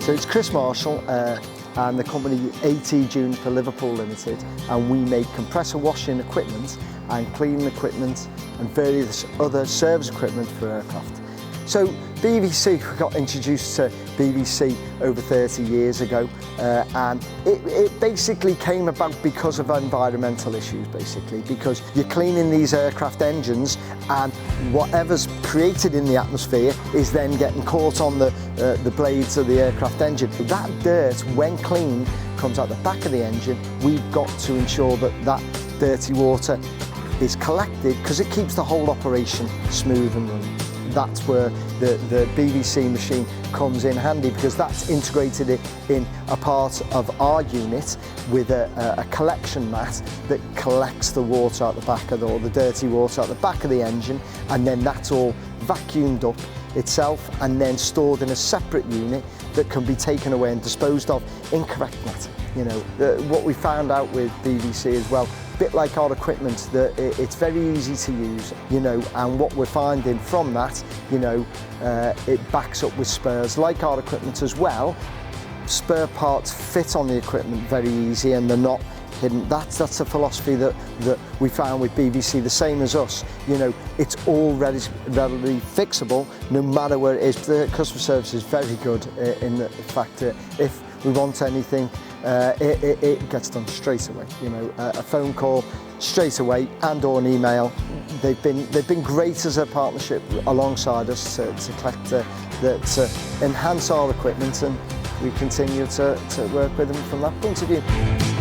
So it's Chris Marshall and the company A.T Juniper Liverpool Limited, and we make compressor washing equipment and cleaning equipment and various other service equipment for aircraft. So BVC, we got introduced to BVC over 30 years ago, and it basically came about because of environmental issues, basically, because you're cleaning these aircraft engines and whatever's created in the atmosphere is then getting caught on the blades of the aircraft engine. That dirt, when cleaned, comes out the back of the engine. We've got to ensure that that dirty water is collected because it keeps the whole operation smooth and running. That's where the BVC machine comes in handy, because that's integrated in a part of our unit with a collection mat that collects the water out the back of or the dirty water out the back of the engine, and then that's all vacuumed up itself and then stored in a separate unit that can be taken away and disposed of in correct matter. You know, what we found out with BVC as well, a bit like our equipment, that it's very easy to use, you know, and what we're finding from that, you know, it backs up with spares like our equipment as well. Spare parts fit on the equipment very easy and they're not hidden. That's a philosophy that we found with BVC, the same as us. You know, it's all readily fixable no matter where it is. The customer service is very good in the fact that if we want anything, it gets done straight away. You know, a phone call straight away and or an email. They've been great as a partnership alongside us to enhance our equipment, and we continue to work with them from that point of view.